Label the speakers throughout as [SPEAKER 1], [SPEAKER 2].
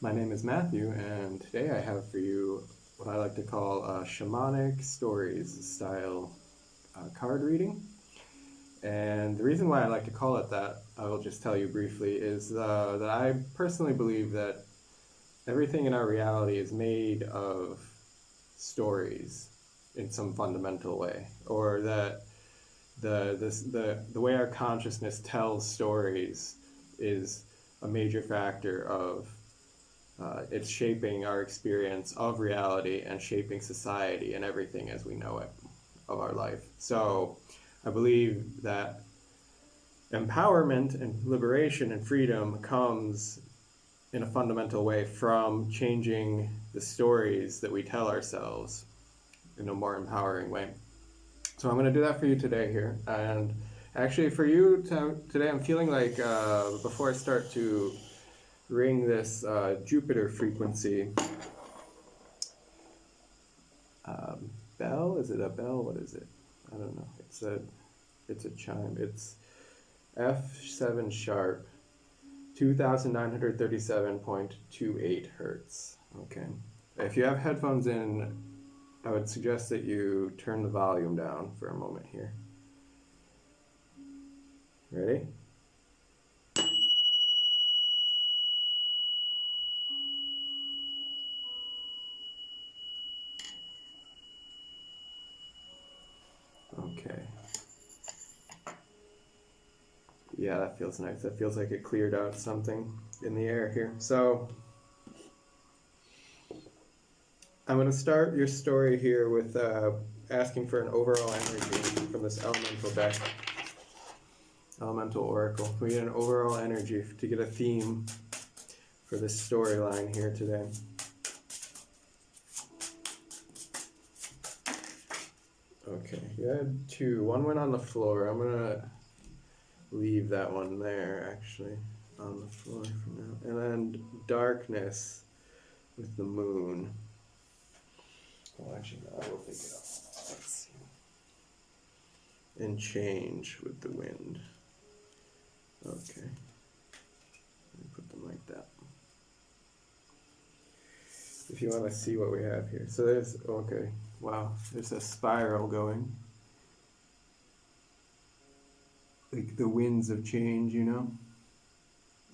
[SPEAKER 1] My name is Matthew, and today I have for you what I like to call shamanic stories style card reading. And the reason why I like to call it that, I will just tell you briefly, is that I personally believe that everything in our reality is made of stories in some fundamental way, or that the way our consciousness tells stories is a major factor of it's shaping our experience of reality and shaping society and everything as we know it of our life. So I believe that empowerment and liberation and freedom comes in a fundamental way from changing the stories that we tell ourselves in a more empowering way. So I'm going to do that for you today here. And actually for you today, I'm feeling like before I start to ring this Jupiter frequency bell. Is it a bell? What is it? I don't know. It's a chime. It's F7 sharp, 2,937.28 hertz. Okay. If you have headphones in, I would suggest that you turn the volume down for a moment here. Ready? Okay. Yeah, that feels nice. That feels like it cleared out something in the air here. So I'm going to start your story here with asking for an overall energy from this elemental deck, elemental oracle. We need an overall energy to get a theme for this storyline here today. Okay, you had two. One went on the floor. I'm going to leave that one there, actually, on the floor for now. And then darkness with the moon. Well, actually, no, I will pick it up. Let's see. And change with the wind. Okay. Let me put them like that. If you want to see what we have here. So there's, okay, wow, there's a spiral going. Like the winds of change, you know?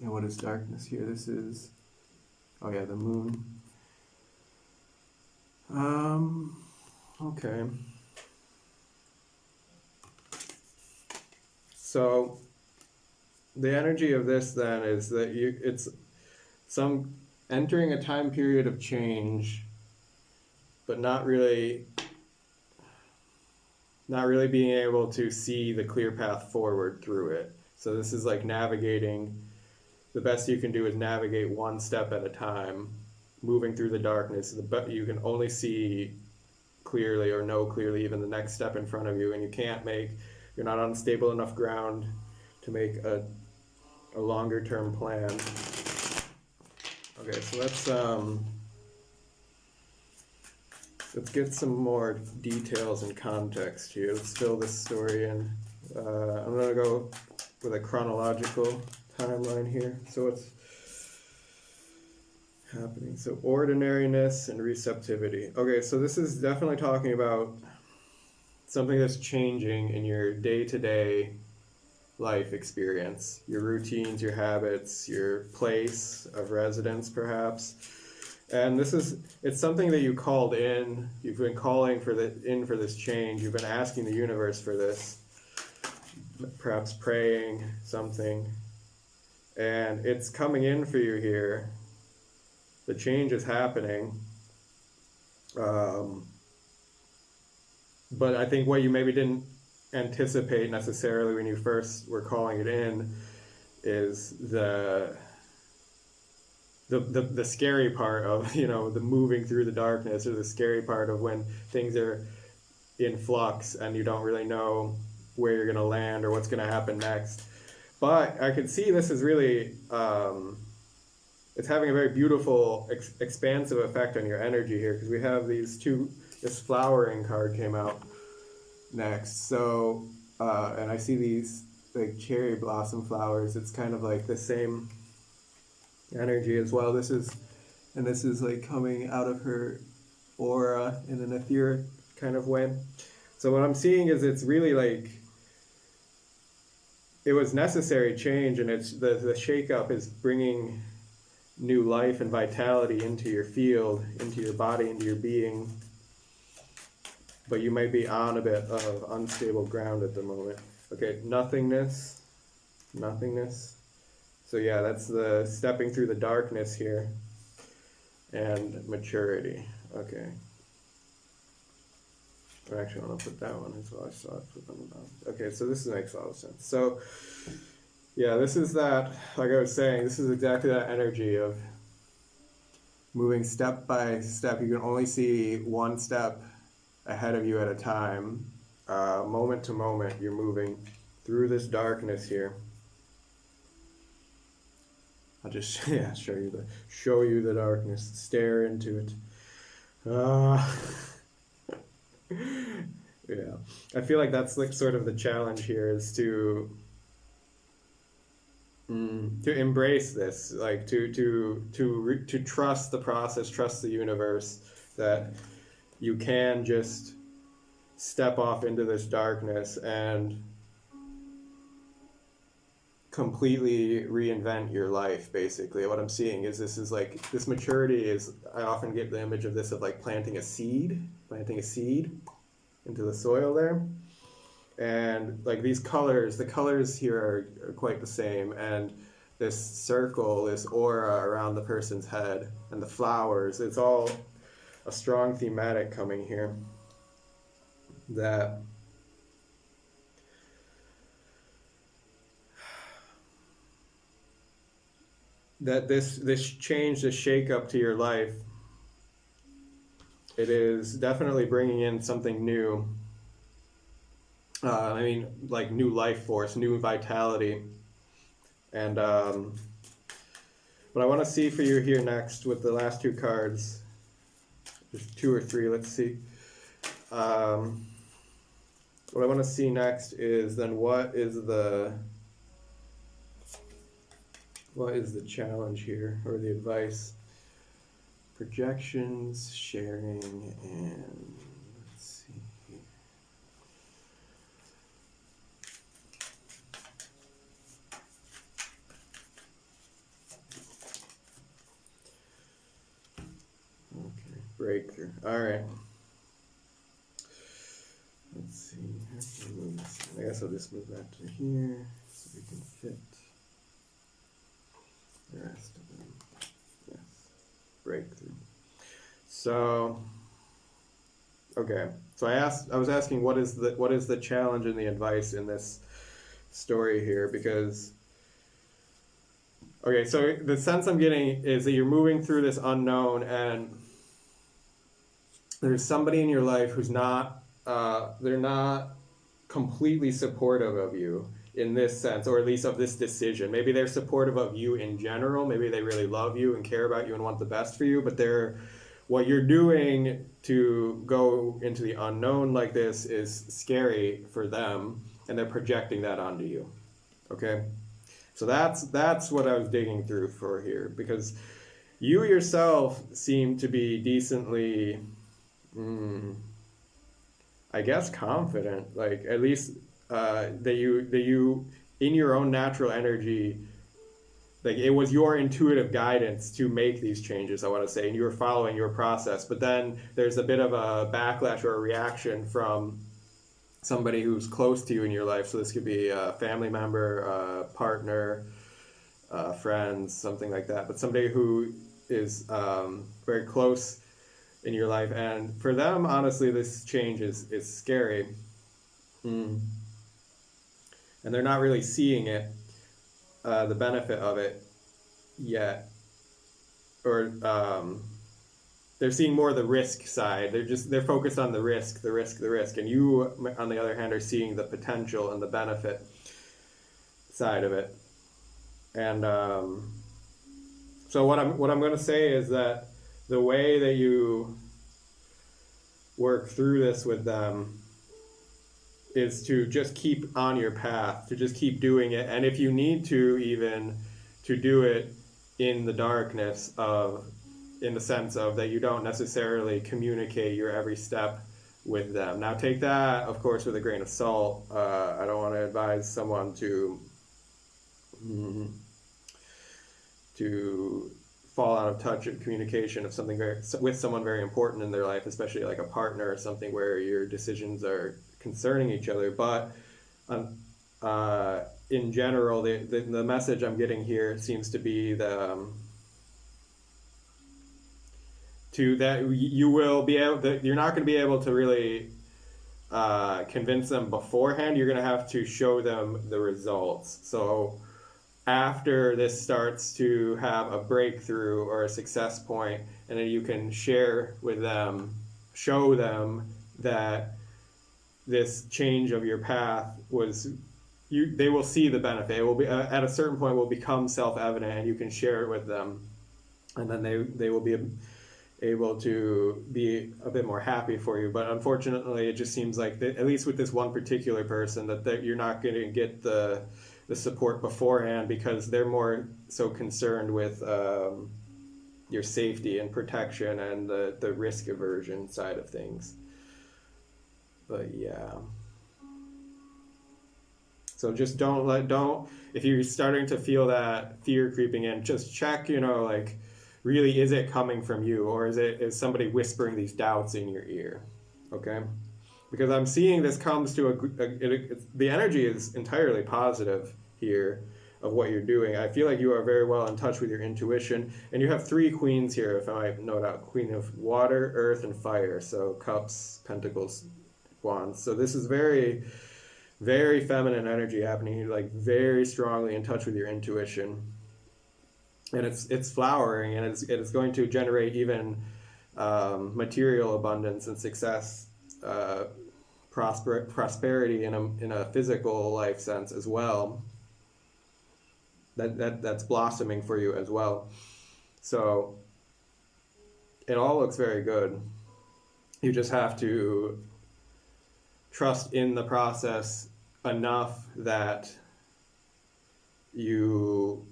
[SPEAKER 1] And what is darkness here? This is, oh yeah, the moon. Okay. So the energy of this then is that it's some entering a time period of change, but not really being able to see the clear path forward through it. So this is like navigating, the best you can do is navigate one step at a time, moving through the darkness. You can only see clearly or know clearly even the next step in front of you, and you're not on stable enough ground to make a longer term plan. Okay, so let's get some more details and context here. Let's fill this story in. I'm going to go with a chronological timeline here. So what's happening? So ordinariness and receptivity. Okay, so this is definitely talking about something that's changing in your day-to-day life experience, your routines, your habits, your place of residence perhaps. And it's something that you called in. You've been calling for this change. You've been asking the universe for this, perhaps praying something. And it's coming in for you here. The change is happening. But I think what you maybe didn't anticipate necessarily when you first were calling it in is the scary part of, the moving through the darkness, or the scary part of when things are in flux and you don't really know where you're going to land or what's going to happen next. But I could see this is really, it's having a very beautiful, expansive effect on your energy here, because we have this flowering card came out next. So, and I see these like cherry blossom flowers. It's kind of like the same energy as well. This is and this is like coming out of her aura in an etheric kind of way. So what I'm seeing is it's really like it was necessary change, and it's the shakeup is bringing new life and vitality into your field, into your body, into your being. But you might be on a bit of unstable ground at the moment. Okay, nothingness. So yeah, that's the stepping through the darkness here. And maturity. Okay. Actually, I want to put that one as well. I saw it put on the bottom. Okay, so this makes a lot of sense. So, yeah, this is that, like I was saying, this is exactly that energy of moving step by step. You can only see one step ahead of you at a time. Moment to moment, you're moving through this darkness here. I'll just show you the darkness. Stare into it. Yeah, I feel like that's like sort of the challenge here is to embrace this, like to trust the process, trust the universe, that you can just step off into this darkness and completely reinvent your life. Basically what I'm seeing is this maturity is, I often get the image of this of like planting a seed into the soil there, and like these colors, the colors here are quite the same, and this circle, this aura around the person's head, and the flowers, it's all a strong thematic coming here that this change, this shake up to your life, it is definitely bringing in something new. I mean, like new life force, new vitality. And what I want to see for you here next with the last two cards, there's two or three, let's see. What I want to see next is then what is the challenge here, or the advice? Projections, sharing, and let's see here. Okay, breakthrough. All right. Let's see. I guess I'll just move that to here so we can fit the rest of them. Yes. Breakthrough. So, okay. So I was asking what is the challenge and the advice in this story here, because okay, so the sense I'm getting is that you're moving through this unknown, and there's somebody in your life who's not they're not completely supportive of you in this sense, or at least of this decision. Maybe they're supportive of you in general. Maybe they really love you and care about you and want the best for you, but what you're doing to go into the unknown like this is scary for them, and they're projecting that onto you. Okay? So that's what I was digging through for here, because you yourself seem to be decently I guess confident, like at least that you in your own natural energy, like it was your intuitive guidance to make these changes, I want to say, and you were following your process. But then there's a bit of a backlash or a reaction from somebody who's close to you in your life. So this could be a family member, a partner, friends, something like that. But somebody who is very close in your life, and for them, honestly, this change is scary, and they're not really seeing it, the benefit of it yet, or they're seeing more of the risk side. They're focused on the risk, and you, on the other hand, are seeing the potential and the benefit side of it. And so what I'm going to say is that the way that you work through this with them is to just keep on your path, to just keep doing it. And if you need to, even to do it in the darkness of in the sense of that you don't necessarily communicate your every step with them. Now take that, of course, with a grain of salt. I don't want to advise someone to fall out of touch of communication of something with someone very important in their life, especially like a partner or something where your decisions are concerning each other. But in general, the message I'm getting here seems to be that you will be able, that you're not going to be able to really convince them beforehand. You're going to have to show them the results. So after this starts to have a breakthrough or a success point, and then you can share with them, show them that this change of your path they will see the benefit. It will be at a certain point will become self-evident, and you can share it with them, and then they will be able to be a bit more happy for you. But unfortunately, it just seems like at least with this one particular person, that you're not going to get the support beforehand, because they're more so concerned with your safety and protection and the risk aversion side of things. But yeah. So just don't, if you're starting to feel that fear creeping in, just check, like, really, is it coming from you, or is somebody whispering these doubts in your ear? Okay? Because I'm seeing this comes to the energy is entirely positive here of what you're doing. I feel like you are very well in touch with your intuition, and you have 3 queens here, if I note out: Queen of Water, Earth, and Fire. So Cups, Pentacles, Wands. So this is very, very feminine energy happening here, like very strongly in touch with your intuition. And it's flowering, and it's going to generate even material abundance and success, prosperity in a physical life sense as well. That's blossoming for you as well. So it all looks very good. You just have to trust in the process enough that you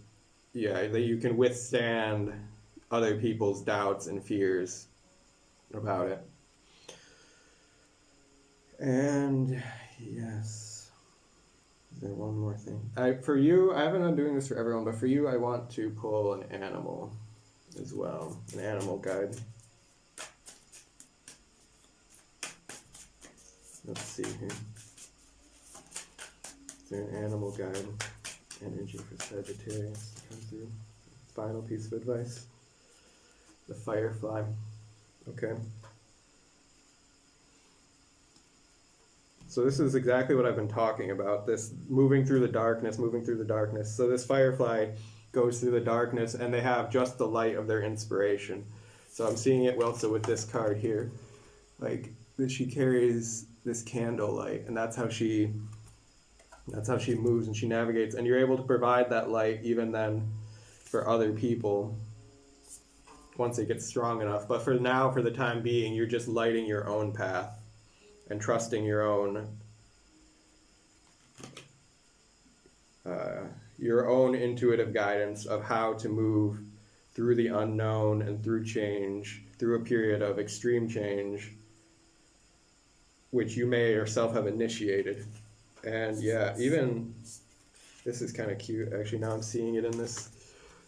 [SPEAKER 1] can withstand other people's doubts and fears about it. And yes, is there one more thing? For you, I haven't been doing this for everyone, but for you, I want to pull an animal as well, an animal guide. Let's see here. Is there an animal guide energy for Sagittarius to come through? Final piece of advice. The firefly. Okay. So this is exactly what I've been talking about, this moving through the darkness. So this firefly goes through the darkness, and they have just the light of their inspiration. So I'm seeing it also with this card here. Like, she carries this candle light, and that's how she moves and she navigates. And you're able to provide that light even then for other people once it gets strong enough. But for now, for the time being, you're just lighting your own path and trusting your own intuitive guidance of how to move through the unknown and through change, through a period of extreme change, which you may yourself have initiated. And yeah, even this is kind of cute. Actually, now I'm seeing it in this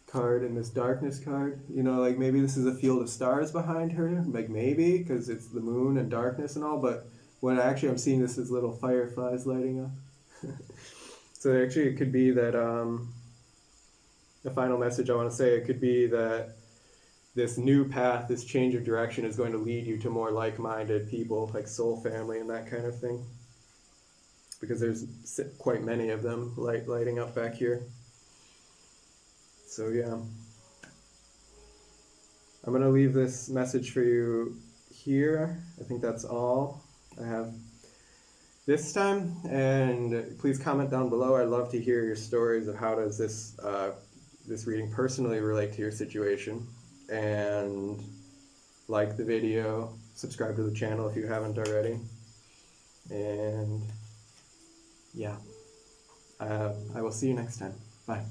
[SPEAKER 1] card, in this darkness card. Like maybe this is a field of stars behind her. Like maybe, because it's the moon and darkness and all. But when I'm seeing this as little fireflies lighting up. So actually, it could be that the final message I want to say, it could be that this new path, this change of direction is going to lead you to more like-minded people, like soul family and that kind of thing. Because there's quite many of them lighting up back here. So yeah. I'm going to leave this message for you here. I think that's all I have this time. And please comment down below. I'd love to hear your stories of how does this reading personally relate to your situation. And like the video, subscribe to the channel if you haven't already. And yeah, I will see you next time. Bye.